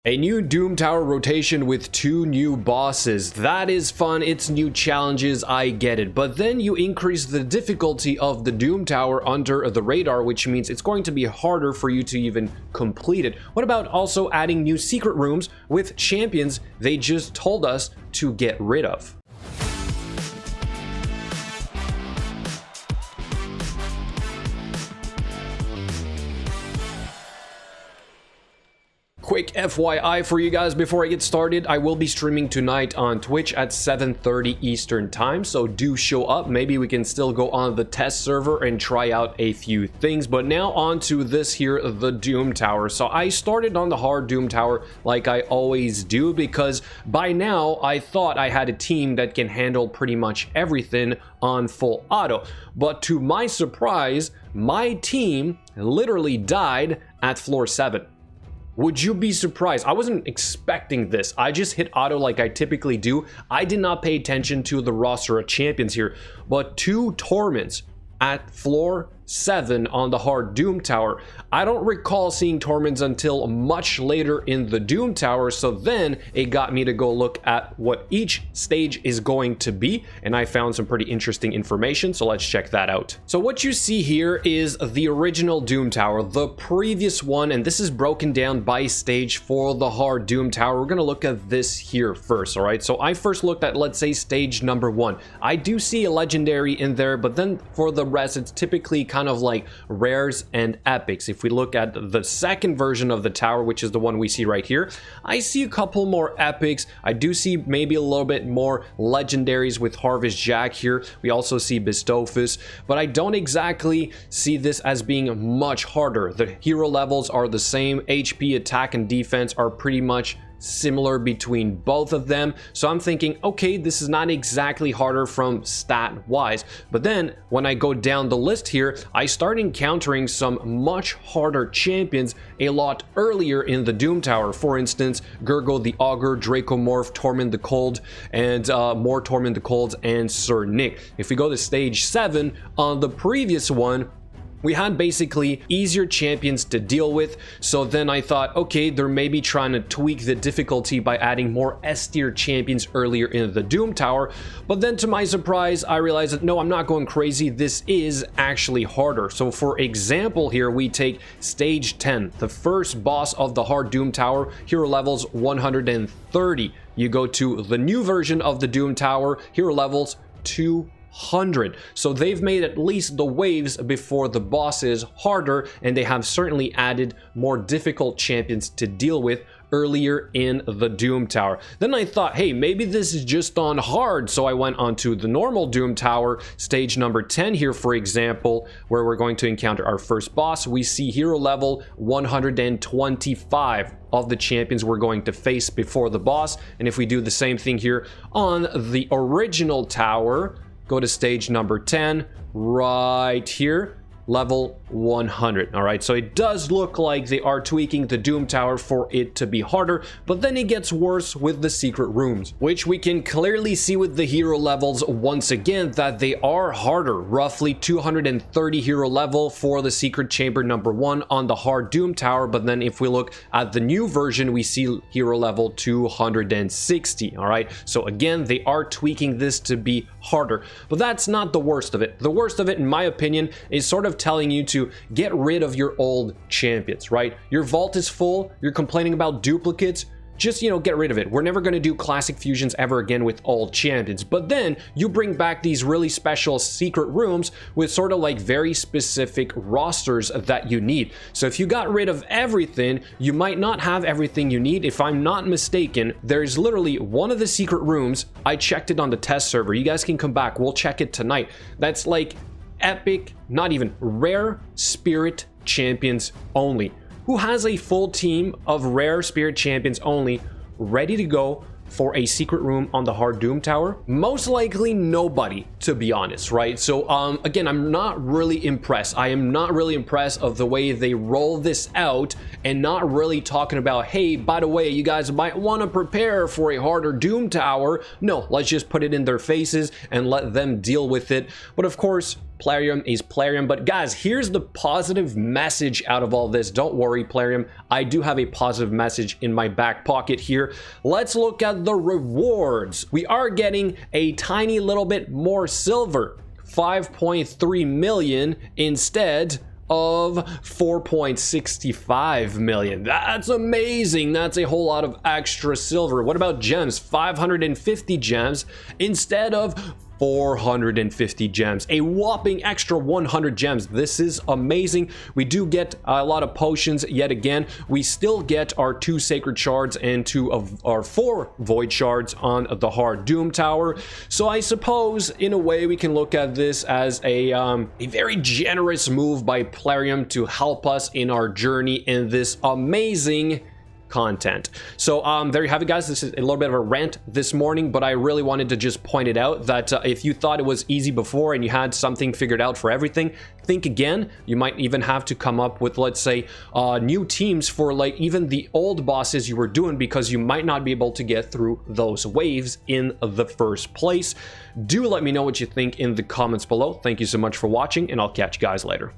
A new Doom Tower rotation with 2 new bosses. That is fun, it's new challenges, I get it. But then you increase the difficulty of the Doom Tower under the radar, which means it's going to be harder for you to even complete it. What about also adding new secret rooms with champions they just told us to get rid of? Quick FYI for you guys before I get started, I will be streaming tonight on Twitch at 7:30 Eastern time, so do show up. Maybe we can still go on the test server and try out a few things. But now on to this here, the Doom Tower. So I started on the hard Doom Tower like I always do, because by now I thought I had a team that can handle pretty much everything on full auto. But to my surprise, my team literally died at floor 7. Would you be surprised? I wasn't expecting this. I just hit auto like I typically do. I did not pay attention to the roster of champions here, but 2 Torments at floor 7 on the hard Doom Tower. I don't recall seeing Torments until much later in the Doom Tower, so then it got me to go look at what each stage is going to be, and I found some pretty interesting information, so let's check that out. So what you see here is the original Doom Tower, the previous one, and this is broken down by stage for the hard Doom Tower. We're gonna look at this here first, all right? So I first looked at, let's say, stage number 1. I do see a legendary in there, but then for the rest, it's typically kind of like rares and epics. If we look at the second version of the tower, which is the one we see right here, I see a couple more epics. I do see maybe a little bit more legendaries with Harvest Jack here. We also see Bistofus, but I don't exactly see this as being much harder. The hero levels are the same. HP, attack, and defense are pretty much similar between both of them, so I'm thinking, okay, this is not exactly harder from stat wise. But then when I go down the list here, I start encountering some much harder champions a lot earlier in the Doom Tower. For instance, Gurgo the Augur, Dracomorph, Tormund the Cold, and more Tormund the Colds, and Sir Nick. If we go to stage 7 on the previous one, we had basically easier champions to deal with, so then I thought, okay, they're maybe trying to tweak the difficulty by adding more S-tier champions earlier in the Doom Tower. But then to my surprise, I realized that no, I'm not going crazy, this is actually harder. So for example here, we take stage 10, the first boss of the hard Doom Tower, hero levels 130. You go to the new version of the Doom Tower, hero levels 200. So they've made at least the waves before the bosses harder, and they have certainly added more difficult champions to deal with earlier in the Doom Tower. Then I thought, hey, maybe this is just on hard, so I went on to the normal Doom Tower, stage number 10 here, for example, where we're going to encounter our first boss. We see hero level 125 of the champions we're going to face before the boss. And if we do the same thing here on the original tower, go to stage number 10 right here, level 100. All right, so it does look like they are tweaking the Doom Tower for it to be harder, but then it gets worse with the secret rooms, which we can clearly see with the hero levels once again that they are harder. Roughly 230 hero level for the secret chamber number 1 on the hard Doom Tower, but then if we look at the new version, we see hero level 260. All right, so again, they are tweaking this to be harder, but that's not the worst of it. The worst of it, in my opinion, is sort of telling you to get rid of your old champions, right? Your vault is full, you're complaining about duplicates, just, get rid of it. We're never going to do classic fusions ever again with old champions. But then you bring back these really special secret rooms with sort of like very specific rosters that you need. So if you got rid of everything, you might not have everything you need. If I'm not mistaken, there's literally one of the secret rooms. I checked it on the test server. You guys can come back. We'll check it tonight. That's like epic, not even rare spirit champions only. Who has a full team of rare spirit champions only ready to go for a secret room on the hard Doom Tower? Most likely nobody, to be honest, right? So again, I'm not really impressed. I am not really impressed of the way they roll this out, and not really talking about, hey, by the way, you guys might want to prepare for a harder Doom Tower. No, let's just put it in their faces and let them deal with it. But of course, Plarium is Plarium. But guys, here's the positive message out of all this. Don't worry, Plarium, I do have a positive message in my back pocket here. Let's look at the rewards. We are getting a tiny little bit more silver, 5.3 million instead of 4.65 million. That's amazing. That's a whole lot of extra silver. What about gems? 550 gems instead of 450 gems, a whopping extra 100 gems. This is amazing. We do get a lot of potions yet again. We still get our 2 sacred shards and 2 of our 4 void shards on the hard doom tower. So I suppose in a way we can look at this as a very generous move by Plarium to help us in our journey in this amazing content. So there you have it, guys. This is a little bit of a rant this morning, but I really wanted to just point it out that if you thought it was easy before and you had something figured out for everything, think again. You might even have to come up with, let's say, new teams for like even the old bosses you were doing, because you might not be able to get through those waves in the first place. Do let me know what you think in the comments below. Thank you so much for watching, and I'll catch you guys later.